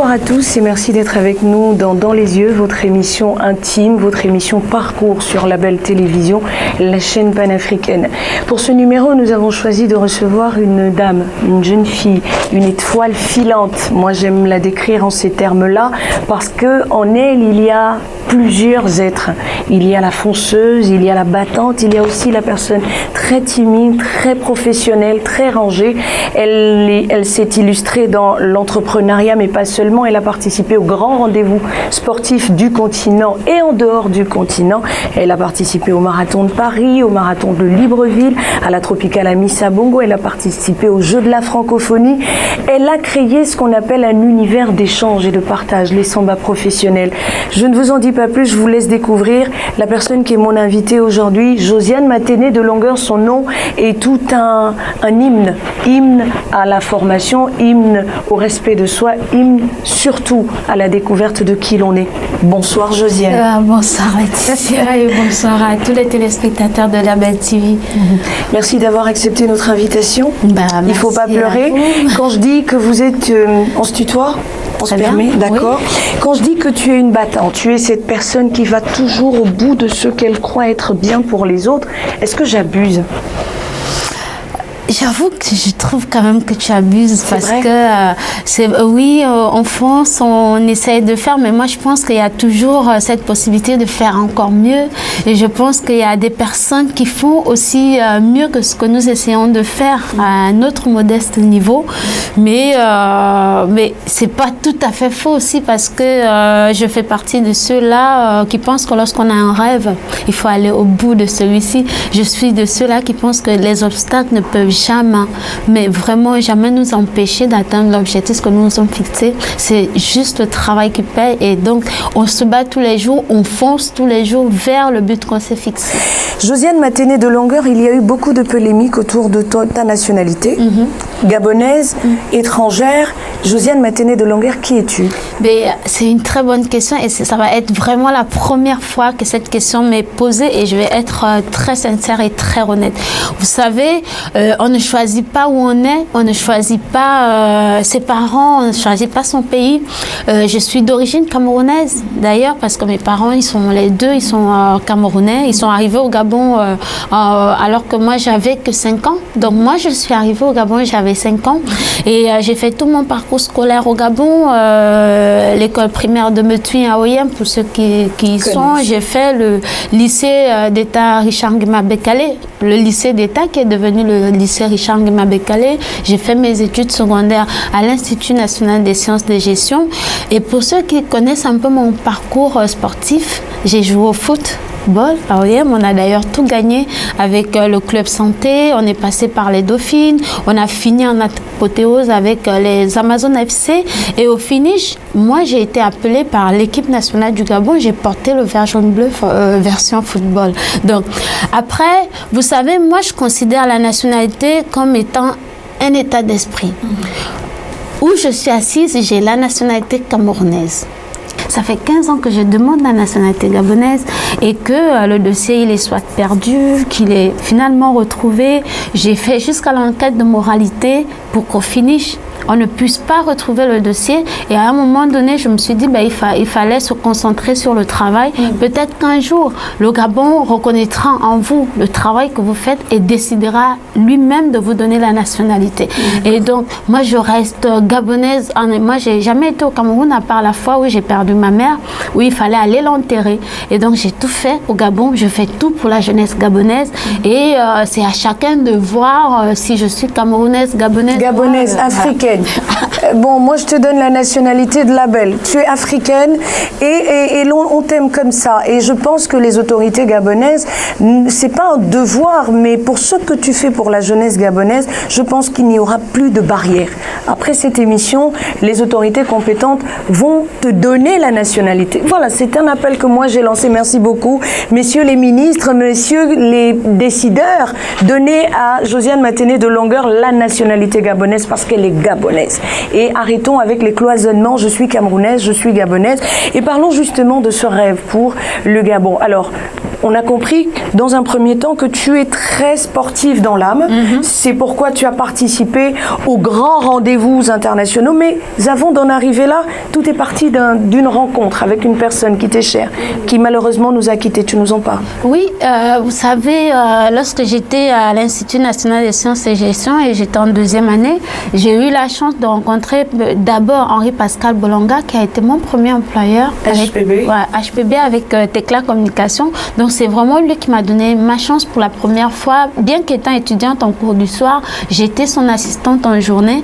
Bonsoir à tous et merci d'être avec nous dans Les Yeux, votre émission intime, votre émission parcours sur la belle télévision, la chaîne panafricaine. Pour ce numéro, nous avons choisi de recevoir une dame, une jeune fille, une étoile filante. Moi, j'aime la décrire en ces termes-là parce qu'en elle, il y a plusieurs êtres. Il y a la fonceuse, il y a la battante, il y a aussi la personne très timide, très professionnelle, très rangée. Elle s'est illustrée dans l'entrepreneuriat, mais pas seulement. Elle a participé aux grands rendez-vous sportifs du continent et en dehors du continent. Elle a participé au marathon de Paris, au marathon de Libreville, à la Tropicale Missa Bongo. Elle a participé aux Jeux de la francophonie. Elle a créé ce qu'on appelle un univers d'échange et de partage, les samba professionnels. Je ne vous en dis pas plus, je vous laisse découvrir la personne qui est mon invitée aujourd'hui, Josiane Maténé de Longueur. Son nom est tout un hymne à la formation, hymne au respect de soi, hymne surtout à la découverte de qui l'on est. Bonsoir Josiane. Bonsoir Laetitia et bonsoir à tous les téléspectateurs de la Belle TV. Merci d'avoir accepté notre invitation. Il ne faut pas pleurer. Quand je dis que vous êtes, on se tutoie ? On se permet, d'accord. Oui. Quand je dis que tu es une battante, tu es cette personne qui va toujours au bout de ce qu'elle croit être bien pour les autres, est-ce que j'abuse ? J'avoue que je trouve quand même que tu abuses parce que oui, en France, on essaye de faire, mais moi je pense qu'il y a toujours cette possibilité de faire encore mieux. Et je pense qu'il y a des personnes qui font aussi mieux que ce que nous essayons de faire à un autre modeste niveau. Mais c'est pas tout à fait faux aussi parce que je fais partie de ceux-là qui pensent que lorsqu'on a un rêve, il faut aller au bout de celui-ci. Je suis de ceux-là qui pensent que les obstacles ne peuvent jamais nous empêcher d'atteindre l'objectif que nous nous sommes fixé. C'est juste le travail qui paye et donc on se bat tous les jours, on fonce tous les jours vers le but qu'on s'est fixé. Josiane Maténé de Longueur, il y a eu beaucoup de polémiques autour de ta nationalité, gabonaise, étrangère. Josiane Maténé de Longueur, qui es-tu ? C'est une très bonne question et ça va être vraiment la première fois que cette question m'est posée et je vais être très sincère et très honnête. Vous savez, on ne choisit pas où on est, on ne choisit pas ses parents, on ne choisit pas son pays. Je suis d'origine camerounaise d'ailleurs parce que mes parents, ils sont camerounais. Ils sont arrivés au Gabon alors que moi, j'avais que 5 ans. Donc moi, je suis arrivée au Gabon, j'avais 5 ans et j'ai fait tout mon parcours scolaire au Gabon, l'école primaire de Metuin à Oyem pour ceux qui y sont. J'ai fait le lycée d'État Richard Nguema Bekale, le lycée d'État qui est devenu le lycée Richard Nguema Bekale. J'ai fait mes études secondaires à l'Institut national des sciences de gestion. Et pour ceux qui connaissent un peu mon parcours sportif, j'ai joué au football à OIM. On a d'ailleurs tout gagné avec le club santé. On est passé par les Dauphines. On a fini en apothéose avec les Amazones FC. Et au finish, moi, j'ai été appelée par l'équipe nationale du Gabon. J'ai porté le vert jaune bleu version football. Donc, après, vous savez, moi, je considère la nationalité comme étant un état d'esprit. Où je suis assise, j'ai la nationalité camerounaise. Ça fait 15 ans que je demande la nationalité gabonaise et que le dossier il est soit perdu, qu'il est finalement retrouvé. J'ai fait jusqu'à l'enquête de moralité pour qu'au finish, on ne puisse pas retrouver le dossier. Et à un moment donné, je me suis dit il fallait se concentrer sur le travail. Peut-être qu'un jour, le Gabon reconnaîtra en vous le travail que vous faites et décidera lui-même de vous donner la nationalité. Et donc, moi, je reste gabonaise. Moi, j'ai jamais été au Cameroun à part la fois où j'ai perdu ma mère, où il fallait aller l'enterrer. Et donc, j'ai tout fait au Gabon. Je fais tout pour la jeunesse gabonaise. Et c'est à chacun de voir si je suis camerounaise, gabonaise, africaine. Bon, moi je te donne la nationalité de la belle. Tu es africaine et on t'aime comme ça. Et je pense que les autorités gabonaises, c'est pas un devoir, mais pour ce que tu fais pour la jeunesse gabonaise, je pense qu'il n'y aura plus de barrières. Après cette émission, les autorités compétentes vont te donner la nationalité. Voilà, c'est un appel que moi j'ai lancé. Merci beaucoup, messieurs les ministres, messieurs les décideurs, donnez à Josiane Maténé de Longueur la nationalité gabonaise parce qu'elle est gabonaise. Et arrêtons avec les cloisonnements, je suis camerounaise, je suis gabonaise, et parlons justement de ce rêve pour le Gabon. Alors, On a compris dans un premier temps que tu es très sportive dans l'âme. C'est pourquoi tu as participé aux grands rendez-vous internationaux. Mais avant d'en arriver là, tout est parti d'une rencontre avec une personne qui t'est chère, qui malheureusement nous a quittés. Tu nous en parles? Oui, vous savez, lorsque j'étais à l'Institut national des sciences et gestion et j'étais en 2e année, j'ai eu la chance de rencontrer d'abord Henri-Pascal Bolonga, qui a été mon premier employeur. HPB. HPB avec Tecla Communication. Donc c'est vraiment lui qui m'a donné ma chance pour la première fois. Bien qu'étant étudiante en cours du soir, j'étais son assistante en journée.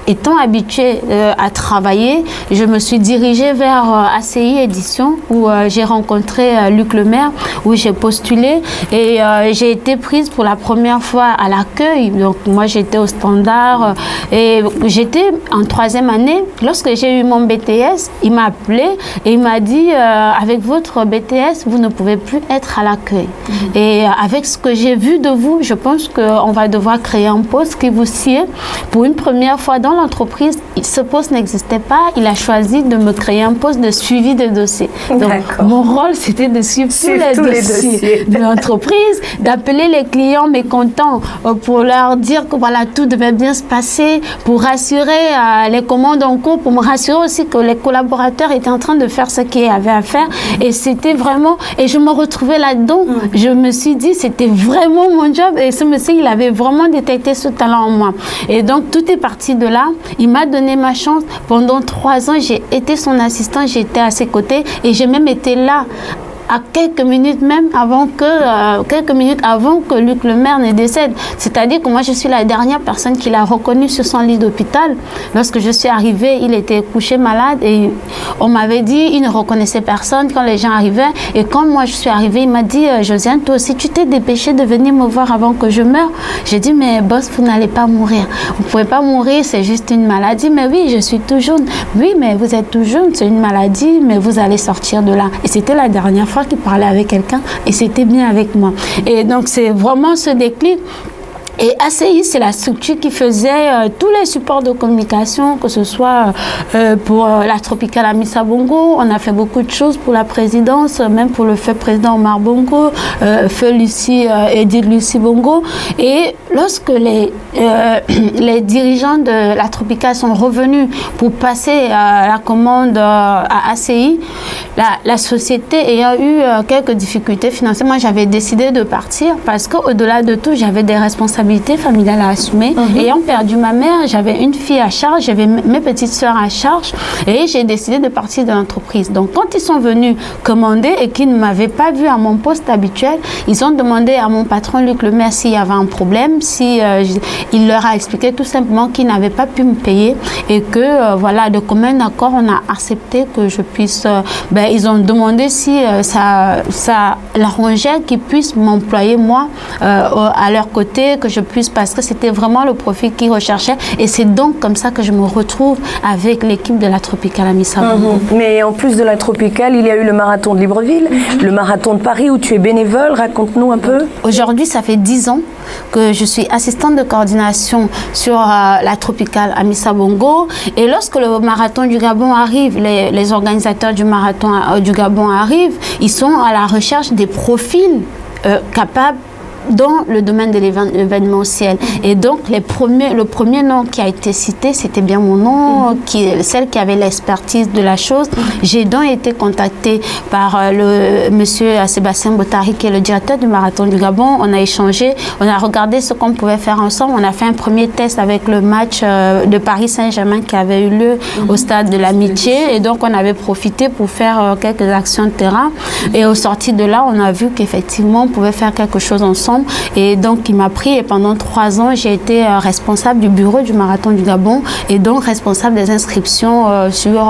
Étant habituée à travailler, je me suis dirigée vers ACI Édition où j'ai rencontré Luc Lemaire, où j'ai postulé et j'ai été prise pour la première fois à l'accueil. Donc moi j'étais au standard et j'étais en 3e année. Lorsque j'ai eu mon BTS, il m'a appelé et il m'a dit avec votre BTS, vous ne pouvez plus être à l'accueil. Et avec ce que j'ai vu de vous, je pense qu'on va devoir créer un poste qui vous sied. Pour une première fois dans l'entreprise, ce poste n'existait pas. Il a choisi de me créer un poste de suivi de dossiers. Donc, mon rôle, c'était de suivre tous les dossiers de l'entreprise, d'appeler les clients mécontents pour leur dire que voilà, tout devait bien se passer, pour rassurer les commandes en cours, pour me rassurer aussi que les collaborateurs étaient en train de faire ce qu'ils avaient à faire. Et c'était vraiment... Et je me retrouvais là-dedans. Je me suis dit, c'était vraiment mon job. Et ce monsieur, il avait vraiment détecté ce talent en moi. Et donc, tout est parti de là. Il m'a donné ma chance. Pendant 3 ans, j'ai été son assistant, j'étais à ses côtés et j'ai même été là à quelques minutes avant que Luc Lemaire ne décède. C'est-à-dire que moi, je suis la dernière personne qu'il a reconnue sur son lit d'hôpital. Lorsque je suis arrivée, il était couché malade et on m'avait dit, il ne reconnaissait personne quand les gens arrivaient. Et quand moi, je suis arrivée, il m'a dit, Josiane, toi aussi, tu t'es dépêchée de venir me voir avant que je meure. J'ai dit, mais boss, vous n'allez pas mourir. Vous ne pouvez pas mourir, c'est juste une maladie. Mais oui, je suis tout jeune. Oui, mais vous êtes tout jeune, c'est une maladie, mais vous allez sortir de là. Et c'était la dernière fois qu'il parlait avec quelqu'un et c'était bien avec moi. Et donc, c'est vraiment ce déclic. Et ACI, c'est la structure qui faisait tous les supports de communication, que ce soit pour la Tropicale Amissa Bongo. On a fait beaucoup de choses pour la présidence, même pour le feu président Omar Bongo, feu Lucie, Edith Lucie Bongo. Et lorsque les dirigeants de la Tropicale sont revenus pour passer la commande à ACI, la société ayant eu quelques difficultés financières, moi j'avais décidé de partir parce qu'au-delà de tout, j'avais des responsabilités familiale à assumer. Ayant perdu ma mère, j'avais une fille à charge, j'avais mes petites sœurs à charge et j'ai décidé de partir de l'entreprise. Donc quand ils sont venus commander et qu'ils ne m'avaient pas vu à mon poste habituel, ils ont demandé à mon patron Luc Lemaire s'il y avait un problème, il leur a expliqué tout simplement qu'ils n'avaient pas pu me payer et que voilà, de commun accord, on a accepté que je puisse... ils ont demandé si ça l'arrangeait qu'ils puissent m'employer moi à leur côté, que je puisse, parce que c'était vraiment le profil qu'ils recherchaient et c'est donc comme ça que je me retrouve avec l'équipe de la Tropicale Amissa Bongo. Mais en plus de la Tropicale, il y a eu le marathon de Libreville, le marathon de Paris où tu es bénévole, raconte-nous un peu. Aujourd'hui, ça fait 10 ans que je suis assistante de coordination sur la Tropicale Amissa Bongo et lorsque le marathon du Gabon arrive, les organisateurs du marathon du Gabon arrivent, ils sont à la recherche des profils capables dans le domaine de l'événementiel. Et donc, le premier nom qui a été cité, c'était bien mon nom, celle qui avait l'expertise de la chose. J'ai donc été contactée par le monsieur Sébastien Botari, qui est le directeur du Marathon du Gabon. On a échangé, on a regardé ce qu'on pouvait faire ensemble. On a fait un premier test avec le match de Paris Saint-Germain qui avait eu lieu au stade de l'Amitié. Et donc, on avait profité pour faire quelques actions de terrain. Et au sorti de là, on a vu qu'effectivement, on pouvait faire quelque chose ensemble. Et donc, il m'a pris et pendant 3 ans, j'ai été responsable du bureau du Marathon du Gabon et donc responsable des inscriptions sur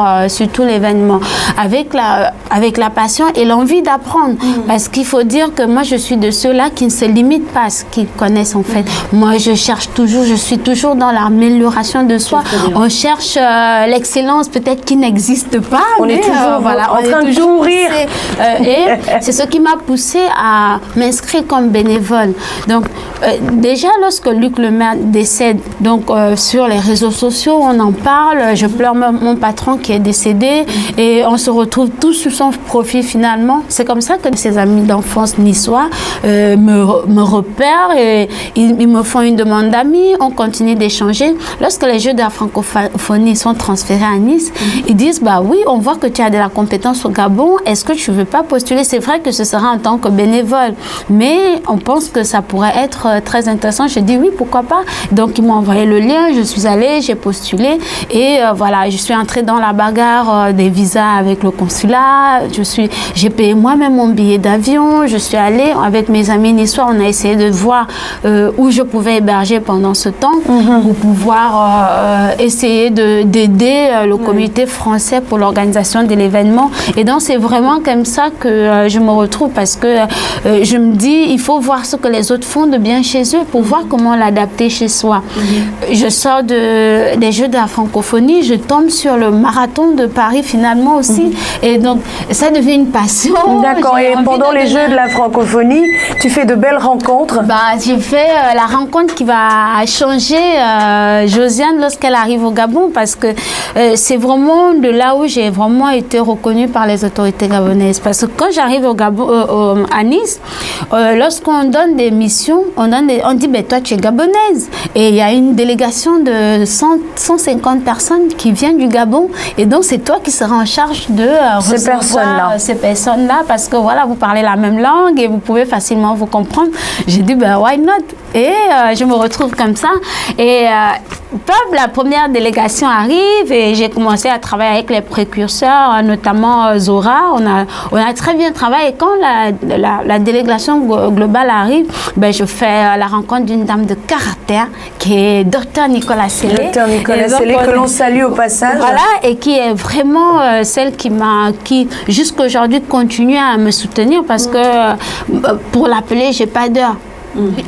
tout l'événement. Avec la passion et l'envie d'apprendre. Parce qu'il faut dire que moi, je suis de ceux-là qui ne se limitent pas à ce qu'ils connaissent en fait. Moi, je cherche toujours, je suis toujours dans l'amélioration de soi. On cherche l'excellence peut-être qui n'existe pas. On est toujours en train de courir. Et c'est ce qui m'a poussée à m'inscrire comme bénévole bénévoles. Donc, déjà, lorsque Luc Lemaire décède, donc sur les réseaux sociaux, on en parle, je pleure mon patron qui est décédé et on se retrouve tous sur son profil finalement. C'est comme ça que ses amis d'enfance niçois me repèrent et ils me font une demande d'amis, on continue d'échanger. Lorsque les Jeux de la francophonie sont transférés à Nice, ils disent, bah oui, on voit que tu as de la compétence au Gabon, est-ce que tu veux pas postuler? C'est vrai que ce sera en tant que bénévole, mais on pense que ça pourrait être très intéressant. J'ai dit oui, pourquoi pas. Donc ils m'ont envoyé le lien, je suis allée, j'ai postulé et voilà, je suis entrée dans la bagarre des visas avec le consulat. J'ai payé moi-même mon billet d'avion, je suis allée avec mes amis niçois, on a essayé de voir où je pouvais héberger pendant ce temps pour pouvoir essayer d'aider le comité français pour l'organisation de l'événement. Et donc c'est vraiment comme ça que je me retrouve parce que je me dis, il faut voir ce que les autres font de bien chez eux pour voir comment l'adapter chez soi. Je sors des Jeux de la francophonie, je tombe sur le marathon de Paris finalement aussi. Et donc ça devient une passion. D'accord, et pendant les Jeux de la francophonie, tu fais de belles rencontres? J'ai fait la rencontre qui va changer Josiane lorsqu'elle arrive au Gabon parce que c'est vraiment de là où j'ai vraiment été reconnue par les autorités gabonaises. Parce que quand j'arrive au Gabon, à Nice, lorsqu'on donne des missions, on dit, ben, toi tu es gabonaise. Et il y a une délégation de 150 personnes qui viennent du Gabon. Et donc c'est toi qui seras en charge de recevoir ces personnes-là parce que voilà, vous parlez la même langue et vous pouvez facilement vous comprendre. J'ai dit, ben, why not? Et je me retrouve comme ça. Et la première délégation arrive et j'ai commencé à travailler avec les précurseurs, notamment Zora. On a très bien travaillé. Et quand la délégation globale arrive, ben, je fais la rencontre d'une dame de caractère qui est Dr Nicolas Sellé. Dr Nicolas Sellé, que l'on salue au passage. Voilà, et qui est vraiment celle qui jusqu'aujourd'hui continue à me soutenir parce que pour l'appeler, j'ai pas d'heure.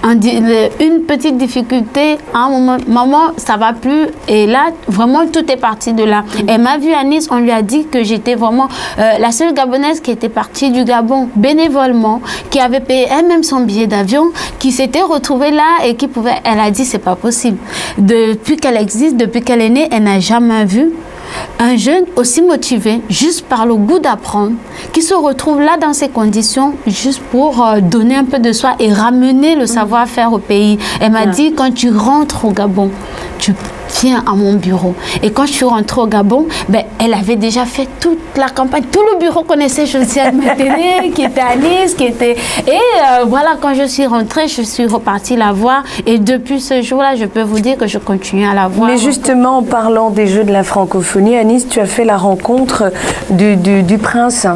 Une petite difficulté, à un moment, maman, ça va plus. Et là, vraiment, tout est parti de là. Elle m'a vue à Nice, on lui a dit que j'étais vraiment la seule Gabonaise qui était partie du Gabon bénévolement, qui avait payé elle-même son billet d'avion, qui s'était retrouvée là et qui pouvait. Elle a dit, c'est pas possible. Depuis qu'elle existe, depuis qu'elle est née, elle n'a jamais vu un jeune aussi motivé, juste par le goût d'apprendre, qui se retrouve là dans ces conditions, juste pour donner un peu de soi et ramener le savoir-faire au pays. Elle m'a dit, quand tu rentres au Gabon, tu viens à mon bureau. Et quand je suis rentrée au Gabon, ben, elle avait déjà fait toute la campagne. Tout le bureau connaissait Josiane Maténé, qui était à Nice, Et voilà, quand je suis rentrée, je suis repartie la voir. Et depuis ce jour-là, je peux vous dire que je continue à la voir. Mais justement, en parlant des Jeux de la francophonie, à Nice, tu as fait la rencontre du prince.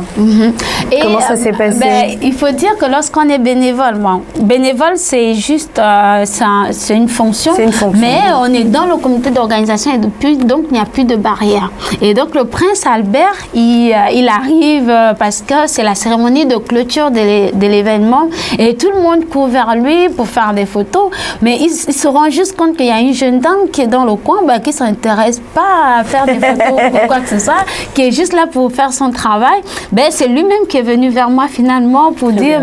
Comment ça s'est passé? Ben, il faut dire que lorsqu'on est bénévole, bénévole, c'est juste c'est une fonction. C'est une fonction. Mais on est dans le comité d'organisation et depuis, donc, il n'y a plus de barrière. Et donc, le prince Albert, il arrive parce que c'est la cérémonie de clôture de l'événement et tout le monde court vers lui pour faire des photos. Mais il se rend juste compte qu'il y a une jeune dame qui est dans le coin, qui ne s'intéresse pas à faire des photos ou quoi que ce soit, qui est juste là pour faire son travail. C'est lui-même qui est venu vers moi finalement pour dire,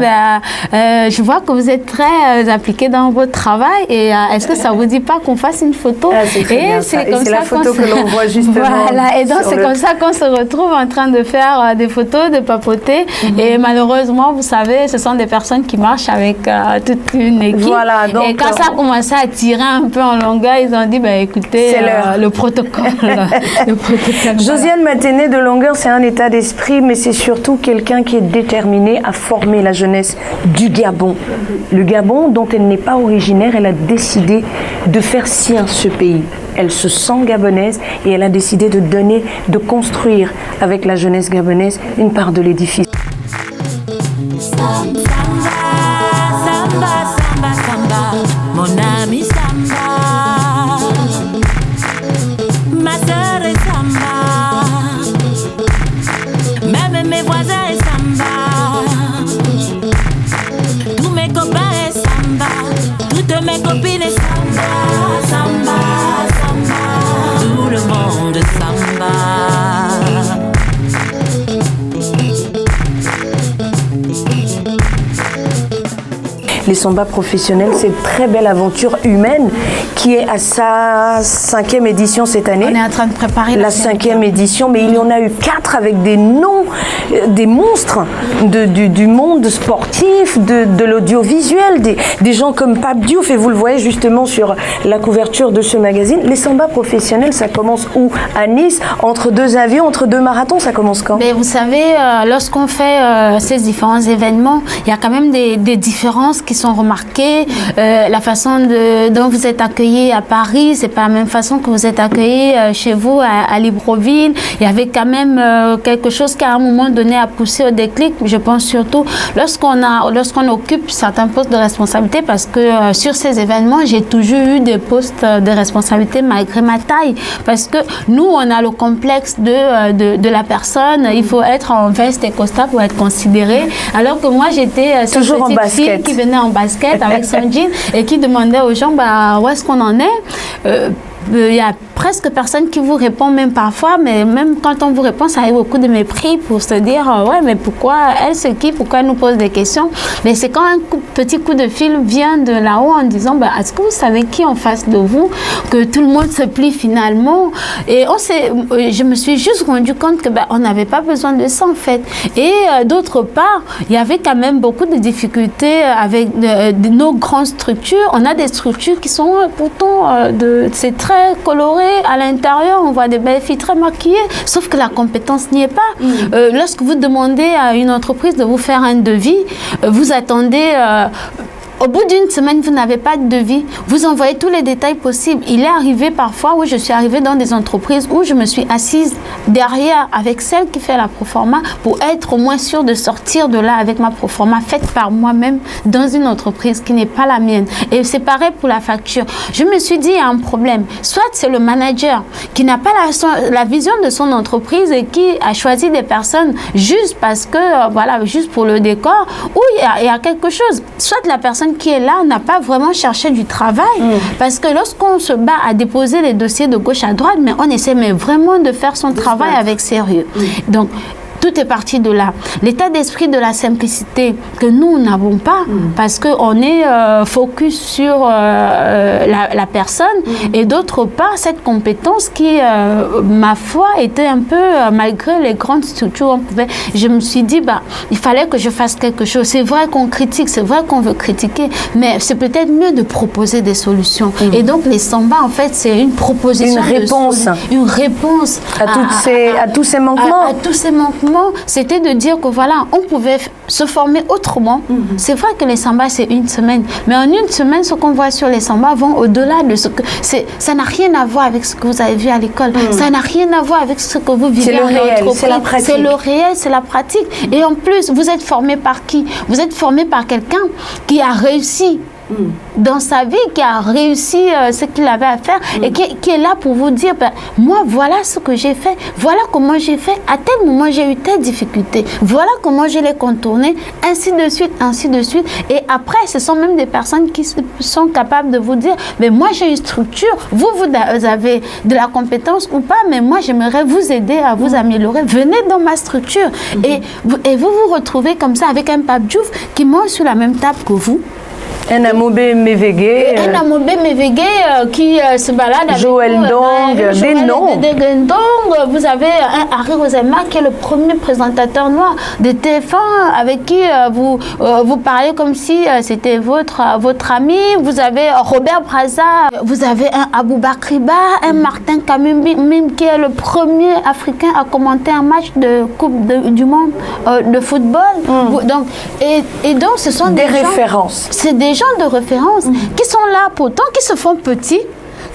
je vois que vous êtes très impliqué dans votre travail et est-ce que ça ne vous dit pas qu'on fasse une photo? Et c'est la photo que l'on voit justement. Voilà, et donc c'est comme ça qu'on se retrouve en train de faire des photos, de papoter. Et malheureusement, vous savez, ce sont des personnes qui marchent avec toute une équipe. Voilà, donc, et quand ça a commencé à tirer un peu en longueur, ils ont dit, écoutez, le protocole. Josiane Maténé, de longueur, c'est un état d'esprit, mais c'est surtout quelqu'un qui est déterminé à former la jeunesse du Gabon. Le Gabon, dont elle n'est pas originaire, elle a décidé de faire sien ce pays. Elle se sent gabonaise et elle a décidé de construire avec la jeunesse gabonaise une part de l'édifice. Samba, samba, samba, samba, mon ami samba, ma sœur est samba, même mes voisins est samba, tous mes copains est samba, toutes mes copines est samba, samba, samba, tout le monde samba. les Samba professionnels, cette très belle aventure humaine qui est à sa 5e édition cette année. On est en train de préparer la 5e édition, mais il y en a eu 4 avec des noms, des monstres du monde sportif, de l'audiovisuel, des gens comme Pape Diouf, et vous le voyez justement sur la couverture de ce magazine. Les Samba professionnels, ça commence où? À Nice, entre 2 avions, entre 2 marathons, ça commence quand? Mais vous savez, lorsqu'on fait ces différents événements, il y a quand même des différences qui sont remarquées. La façon dont vous êtes accueillis à Paris, c'est pas la même façon que vous êtes accueillis chez vous à Libreville. Il y avait quand même quelque chose qui à un moment donné a poussé au déclic. Je pense surtout lorsqu'on occupe certains postes de responsabilité, parce que sur ces événements, j'ai toujours eu des postes de responsabilité malgré ma taille, parce que nous, on a le complexe de la personne. Il faut être en veste et costard pour être considéré, alors que moi, j'étais cette petite fille qui venait en basket avec son jean et qui demandait aux gens où est-ce qu'on en est. Il y a presque personne qui vous répond, même parfois, mais même quand on vous répond, ça a beaucoup de mépris pour se dire ouais, mais pourquoi elle, c'est qui, pourquoi elle nous pose des questions. Mais c'est quand un petit coup de fil vient de là-haut en disant est-ce que vous savez qui en face de vous, que tout le monde se plie finalement. Et je me suis juste rendu compte que on n'avait pas besoin de ça en fait. Et d'autre part, il y avait quand même beaucoup de difficultés avec nos grandes structures. On a des structures qui sont pourtant c'est très coloré. À l'intérieur, on voit des belles filles très maquillées, sauf que la compétence n'y est pas. Lorsque vous demandez à une entreprise de vous faire un devis, vous attendez... Au bout d'une semaine, vous n'avez pas de devis. Vous envoyez tous les détails possibles. Il est arrivé parfois où je suis arrivée dans des entreprises où je me suis assise derrière avec celle qui fait la proforma pour être au moins sûre de sortir de là avec ma proforma faite par moi-même dans une entreprise qui n'est pas la mienne. Et c'est pareil pour la facture. Je me suis dit, il y a un problème. Soit c'est le manager qui n'a pas la vision de son entreprise et qui a choisi des personnes juste parce que, voilà, juste pour le décor, ou il y a quelque chose. Soit la personne qui est là n'a pas vraiment cherché du travail, parce que lorsqu'on se bat à déposer les dossiers de gauche à droite, mais on essaie vraiment de faire son travail avec sérieux. Donc tout est parti de là. L'état d'esprit de la simplicité que nous n'avons pas, parce qu'on est focus sur la personne, et d'autre part, cette compétence qui, ma foi, était un peu, malgré les grandes structures, je me suis dit, il fallait que je fasse quelque chose. C'est vrai qu'on critique, c'est vrai qu'on veut critiquer, mais c'est peut-être mieux de proposer des solutions. Et donc, les Samba, en fait, c'est une proposition. Une réponse. À tous ces manquements. À tous ces manquements. C'était de dire que voilà, on pouvait se former autrement. C'est vrai que les Samba, c'est une semaine. Mais en une semaine, ce qu'on voit sur les Samba vont au-delà de ce que... Ça n'a rien à voir avec ce que vous avez vu à l'école. Ça n'a rien à voir avec ce que vous vivez en entreprise. C'est la pratique. C'est le réel, c'est la pratique. Et en plus, vous êtes formé par qui? Vous êtes formé par quelqu'un qui a réussi dans sa vie, qui a réussi ce qu'il avait à faire et qui est là pour vous dire, moi, voilà ce que j'ai fait, voilà comment j'ai fait, à tel moment j'ai eu telle difficulté, voilà comment je l'ai contourné, ainsi de suite, ainsi de suite. Et après, ce sont même des personnes qui sont capables de vous dire, mais moi j'ai une structure, vous avez de la compétence ou pas, mais moi j'aimerais vous aider à vous améliorer, venez dans ma structure. Et vous vous retrouvez comme ça avec un Pape Diouf qui mange sur la même table que vous. Un Amobé Mévégué. Un Amobé Mévégué qui se balade avec Joël Dong, des noms. Donc, vous avez un Harry Rosema qui est le premier présentateur noir de TF1 avec qui vous parlez comme si c'était votre ami. Vous avez Robert Braza, vous avez un Aboubakry Ba, un Martin Kamim qui est le premier Africain à commenter un match de Coupe du Monde de football. Donc, ce sont des références. C'est des gens de référence qui sont là pourtant, qui se font petits,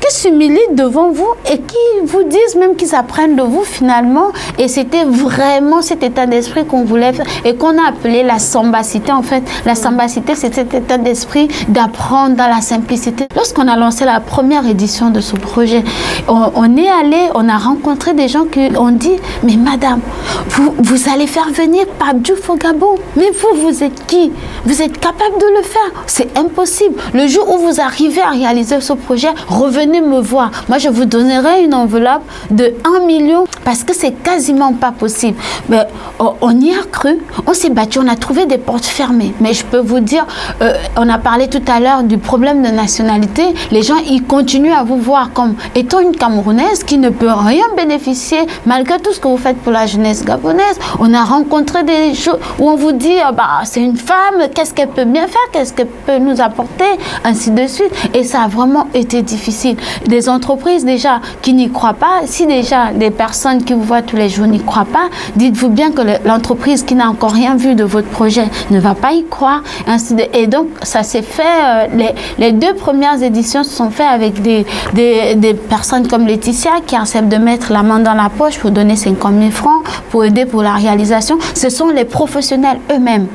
qui s'humilient devant vous et qui vous disent même qu'ils apprennent de vous finalement. Et c'était vraiment cet état d'esprit qu'on voulait faire et qu'on a appelé la sambacité. En fait, la sambacité, c'est cet état d'esprit d'apprendre dans la simplicité. Lorsqu'on a lancé la première édition de ce projet, on est allé, on a rencontré des gens qui ont dit, mais madame, vous allez faire venir Pape Diouf au Gabon. Mais vous êtes qui? Vous êtes capable de le faire? C'est impossible. Le jour où vous arrivez à réaliser ce projet, revenez venez me voir. Moi, je vous donnerai une enveloppe de 1 million parce que c'est quasiment pas possible. Mais on y a cru, on s'est battu, on a trouvé des portes fermées. Mais je peux vous dire, on a parlé tout à l'heure du problème de nationalité. Les gens, ils continuent à vous voir comme étant une Camerounaise qui ne peut rien bénéficier malgré tout ce que vous faites pour la jeunesse gabonaise. On a rencontré des choses où on vous dit, c'est une femme, qu'est-ce qu'elle peut bien faire, qu'est-ce qu'elle peut nous apporter, ainsi de suite. Et ça a vraiment été difficile. Des entreprises déjà qui n'y croient pas, si déjà des personnes qui vous voient tous les jours n'y croient pas, dites-vous bien que l'entreprise qui n'a encore rien vu de votre projet ne va pas y croire. Et donc, ça s'est fait, les 2 premières éditions se sont faites avec des personnes comme Laetitia qui acceptent de mettre la main dans la poche pour donner 50 000 francs, pour aider pour la réalisation. Ce sont les professionnels eux-mêmes.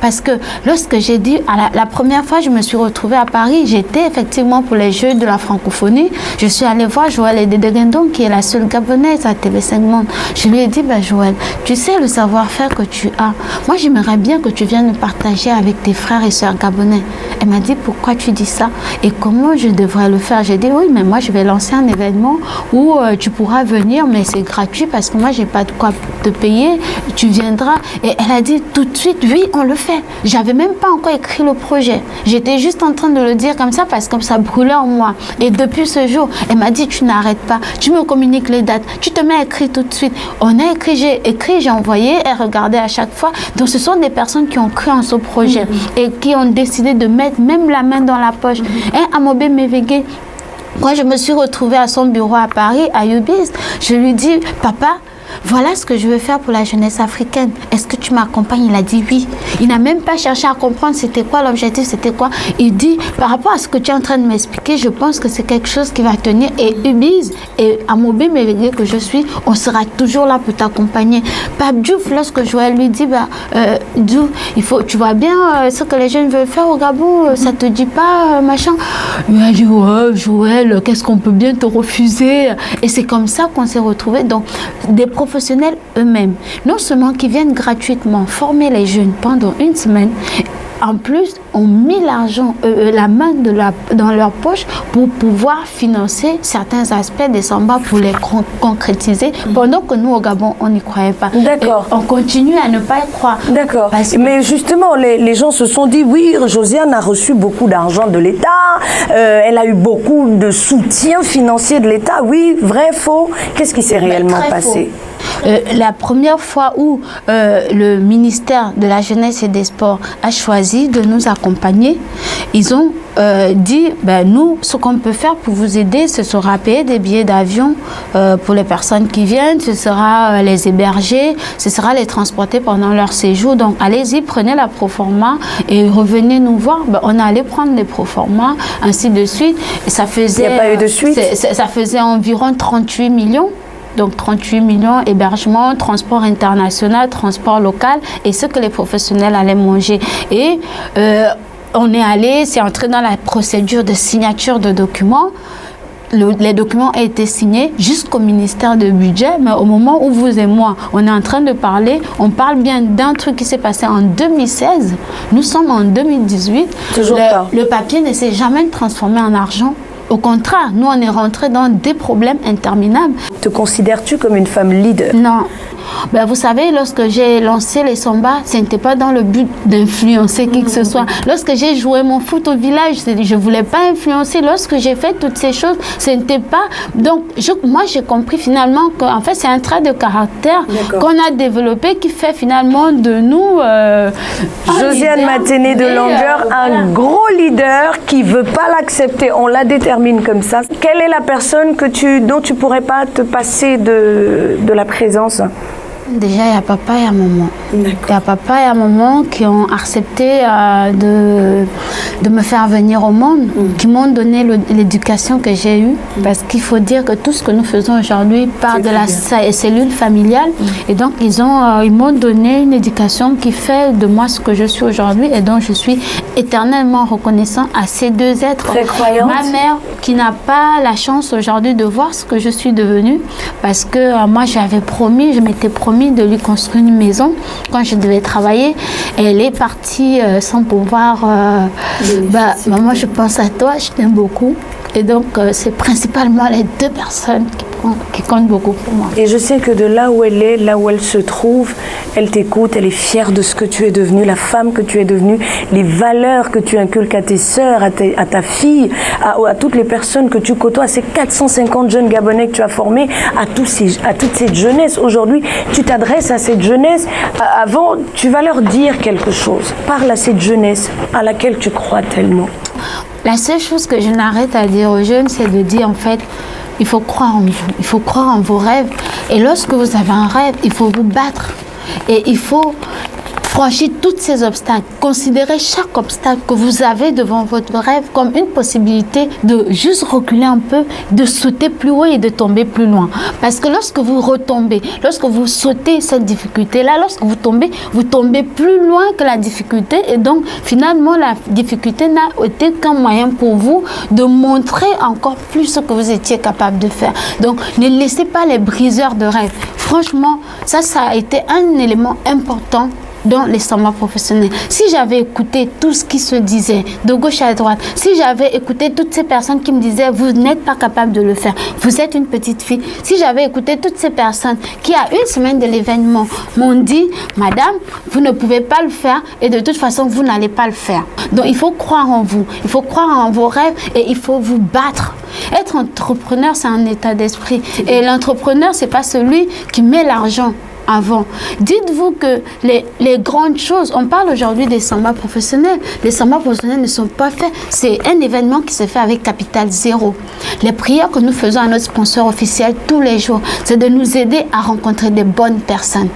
Parce que lorsque j'ai dit, la première fois je me suis retrouvée à Paris, j'étais effectivement pour les Jeux de la francophonie. Je suis allée voir Joël Ededegendon, qui est la seule gabonaise à TV5 Monde. Je lui ai dit, Joël, tu sais le savoir-faire que tu as. Moi, j'aimerais bien que tu viennes le partager avec tes frères et sœurs gabonais. Elle m'a dit, pourquoi tu dis ça? Et comment je devrais le faire? J'ai dit, oui, mais moi, je vais lancer un événement où tu pourras venir, mais c'est gratuit parce que moi, j'ai pas de quoi te payer. Tu viendras. Et elle a dit tout de suite, oui, on le fait. J'avais même pas encore écrit le projet. J'étais juste en train de le dire comme ça parce que ça brûlait en moi. Et depuis ce jour, elle m'a dit, tu n'arrêtes pas. Tu me communiques les dates. Tu te mets à écrire tout de suite. On a écrit, j'ai envoyé. Elle regardait à chaque fois. Donc, ce sont des personnes qui ont cru en ce projet et qui ont décidé de mettre même la main dans la poche. Et Amobé Mévégué, quand je me suis retrouvée à son bureau à Paris, à UBIS, je lui dis, papa, voilà ce que je veux faire pour la jeunesse africaine. Est-ce que tu m'accompagnes? Il a dit oui. Il n'a même pas cherché à comprendre c'était quoi l'objectif, c'était quoi. Il dit, par rapport à ce que tu es en train de m'expliquer, je pense que c'est quelque chose qui va tenir. Et Ubiz et Amobé Mévégué que je suis, on sera toujours là pour t'accompagner. Pape Diouf, lorsque Joël lui dit, Diouf, tu vois bien ce que les jeunes veulent faire au Gabon, ça te dit pas, machin. Il a dit, ouais, Joël, qu'est-ce qu'on peut bien te refuser? Et c'est comme ça qu'on s'est retrouvés. Donc, des professionnels eux-mêmes, non seulement qui viennent gratuitement former les jeunes pendant une semaine, en plus, ont mis l'argent, la main dans leur poche pour pouvoir financer certains aspects des Samba pour les concrétiser, pendant que nous, au Gabon, on n'y croyait pas. D'accord. Et on continue à ne pas y croire. D'accord. Mais justement, les gens se sont dit, oui, Josiane a reçu beaucoup d'argent de l'État, elle a eu beaucoup de soutien financier de l'État. Oui, vrai, faux? Qu'est-ce qui s'est réellement passé? La première fois où le ministère de la Jeunesse et des Sports a choisi de nous accompagner, ils ont dit, nous, ce qu'on peut faire pour vous aider, ce sera payer des billets d'avion pour les personnes qui viennent, ce sera les héberger, ce sera les transporter pendant leur séjour. Donc, allez-y, prenez la proforma et revenez nous voir. On allait prendre les proforma, ainsi de suite. Et ça faisait... Il n'y a pas eu de suite? Ça faisait environ 38 millions. Donc 38 millions, hébergement, transport international, transport local et ce que les professionnels allaient manger. Et on est allé, c'est entré dans la procédure de signature de documents. Les documents ont été signés jusqu'au ministère de budget, mais au moment où vous et moi, on est en train de parler, on parle bien d'un truc qui s'est passé en 2016. Nous sommes en 2018. Le papier ne s'est jamais transformé en argent. Au contraire, nous, on est rentré dans des problèmes interminables. Te considères-tu comme une femme leader? Non. Vous savez, lorsque j'ai lancé les Samba, ce n'était pas dans le but d'influencer qui que ce soit. Lorsque j'ai joué mon foot au village, je ne voulais pas influencer. Lorsque j'ai fait toutes ces choses, ce n'était pas... Donc, moi, j'ai compris finalement qu'en fait, c'est un trait de caractère qu'on a développé qui fait finalement de nous... Josiane Maténé de Longueur, un gros leader qui ne veut pas l'accepter. On la détermine comme ça. Quelle est la personne dont tu ne pourrais pas te passer de la présence? Déjà, il y a papa et maman. Il y a papa et maman qui ont accepté de me faire venir au monde, qui m'ont donné l'éducation que j'ai eue. Parce qu'il faut dire que tout ce que nous faisons aujourd'hui part de la cellule familiale. Et donc, ils m'ont donné une éducation qui fait de moi ce que je suis aujourd'hui et dont je suis éternellement reconnaissant à ces deux êtres. Très croyante. Ma mère, qui n'a pas la chance aujourd'hui de voir ce que je suis devenue, parce que moi, je m'étais promis de lui construire une maison quand je devais travailler. Elle est partie sans pouvoir... maman, je pense à toi, je t'aime beaucoup. Et donc, c'est principalement les deux personnes qui comptent beaucoup pour moi. Et je sais que de là où elle est, là où elle se trouve, elle t'écoute, elle est fière de ce que tu es devenue, la femme que tu es devenue, les valeurs que tu inculques à tes sœurs, à ta fille, à toutes les personnes que tu côtoies, ces 450 jeunes Gabonais que tu as formés, à toute cette jeunesse. Aujourd'hui, tu t'adresses à cette jeunesse. Avant, tu vas leur dire quelque chose. Parle à cette jeunesse à laquelle tu crois tellement. La seule chose que je n'arrête à dire aux jeunes, c'est de dire en fait, il faut croire en vous, il faut croire en vos rêves. Et lorsque vous avez un rêve, il faut vous battre. Et il faut franchir tous ces obstacles. Considérez chaque obstacle que vous avez devant votre rêve comme une possibilité de juste reculer un peu, de sauter plus haut et de tomber plus loin. Parce que lorsque vous retombez, lorsque vous sautez cette difficulté-là, lorsque vous tombez plus loin que la difficulté. Et donc, finalement, la difficulté n'a été qu'un moyen pour vous de montrer encore plus ce que vous étiez capable de faire. Donc, ne laissez pas les briseurs de rêve. Franchement, ça a été un élément important dans les Samba professionnels. Si j'avais écouté tout ce qui se disait de gauche à droite, si j'avais écouté toutes ces personnes qui me disaient vous n'êtes pas capable de le faire, vous êtes une petite fille, si j'avais écouté toutes ces personnes qui à une semaine de l'événement m'ont dit madame, vous ne pouvez pas le faire et de toute façon vous n'allez pas le faire. Donc il faut croire en vous, il faut croire en vos rêves et il faut vous battre. Être entrepreneur, c'est un état d'esprit et l'entrepreneur, c'est pas celui qui met l'argent avant. Dites-vous que les grandes choses, on parle aujourd'hui des Samba professionnels. Les Samba professionnels ne sont pas faits. C'est un événement qui se fait avec capital zéro. Les prières que nous faisons à notre sponsor officiel tous les jours, c'est de nous aider à rencontrer des bonnes personnes.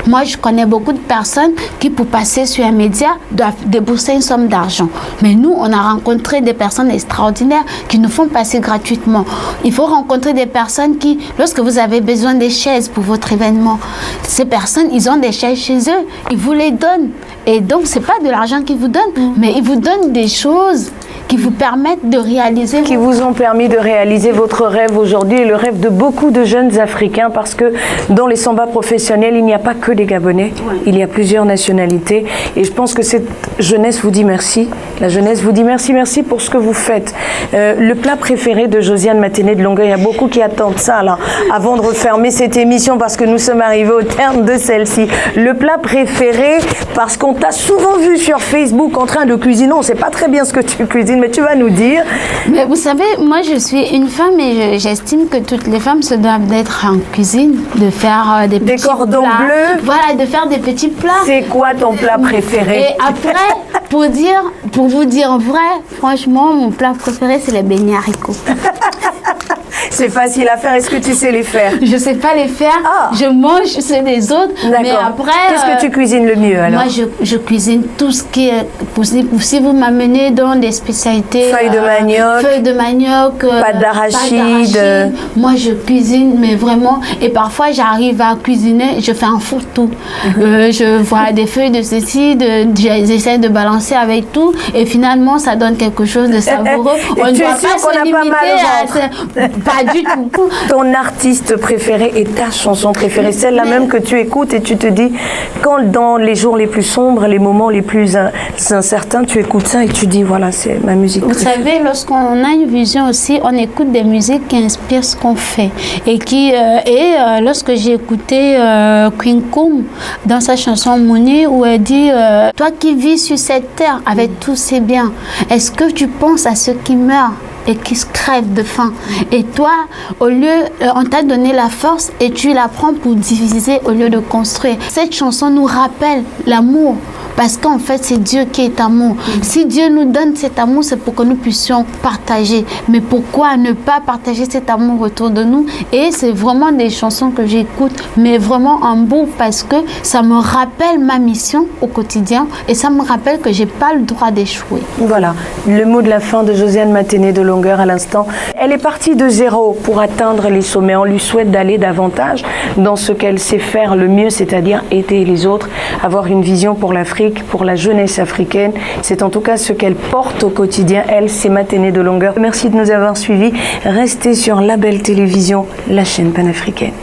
Moi, je connais beaucoup de personnes qui, pour passer sur un média, doivent débourser une somme d'argent. Mais nous, on a rencontré des personnes extraordinaires qui nous font passer gratuitement. Il faut rencontrer des personnes qui, lorsque vous avez besoin des chaises pour votre événement, ces personnes, ils ont des chaises chez eux, ils vous les donnent. Et donc, ce n'est pas de l'argent qu'ils vous donnent, mais ils vous donnent des choses qui vous permettent de réaliser... Qui vous ont permis de réaliser votre rêve aujourd'hui et le rêve de beaucoup de jeunes Africains parce que dans les Samba professionnels, il n'y a pas que des Gabonais, il y a plusieurs nationalités et je pense que cette jeunesse vous dit merci. La jeunesse vous dit merci, merci pour ce que vous faites. Le plat préféré de Josiane Maténé de Longueuil, il y a beaucoup qui attendent ça là, avant de refermer cette émission parce que nous sommes arrivés au terme de celle-ci. Le plat préféré parce qu'on t'a souvent vu sur Facebook en train de cuisiner, on ne sait pas très bien ce que tu cuisines, mais tu vas nous dire. Mais vous savez, moi je suis une femme et j'estime que toutes les femmes se doivent d'être en cuisine, de faire des petits cordons plats. Bleus. Voilà, de faire des petits plats. C'est quoi ton plat préféré? Et après, pour vous dire vrai, franchement, mon plat préféré c'est les beignets haricots. C'est facile à faire. Est-ce que tu sais les faire? Je ne sais pas les faire. Ah. Je mange ceux des autres. Mais après... Qu'est-ce que tu cuisines le mieux alors? Moi, je cuisine tout ce qui est possible. Si vous m'amenez dans des spécialités... Feuilles de manioc. Pâte d'arachide. Moi, je cuisine, mais vraiment... Et parfois, j'arrive à cuisiner, je fais un fourre-tout. Je vois des feuilles de ceci, j'essaie de balancer avec tout. Et finalement, ça donne quelque chose de savoureux. On ne doit pas se limiter à... Pas du tout. Ton artiste préféré et ta chanson préférée, celle-là même que tu écoutes et tu te dis, quand dans les jours les plus sombres, les moments les plus incertains, tu écoutes ça et tu dis, voilà, c'est ma musique préférée. Vous savez, lorsqu'on a une vision aussi, on écoute des musiques qui inspirent ce qu'on fait. Lorsque j'ai écouté Queen Coum dans sa chanson Mouni, où elle dit, toi qui vis sur cette terre avec tous ces biens, est-ce que tu penses à ceux qui meurent et qui se crèvent de faim? Et toi, au lieu, on t'a donné la force et tu la prends pour diviser au lieu de construire. Cette chanson nous rappelle l'amour. Parce qu'en fait, c'est Dieu qui est amour. Si Dieu nous donne cet amour, c'est pour que nous puissions partager. Mais pourquoi ne pas partager cet amour autour de nous? Et c'est vraiment des chansons que j'écoute, mais vraiment en boucle parce que ça me rappelle ma mission au quotidien et ça me rappelle que j'ai pas le droit d'échouer. Voilà, le mot de la fin de Josiane Maténé de Longueur à l'instant. Elle est partie de zéro pour atteindre les sommets. On lui souhaite d'aller davantage dans ce qu'elle sait faire le mieux, c'est-à-dire aider les autres, avoir une vision pour l'Afrique, pour la jeunesse africaine. C'est en tout cas ce qu'elle porte au quotidien. Elle, c'est Maténé de Longueur. Merci de nous avoir suivis. Restez sur La Belle Télévision, la chaîne panafricaine.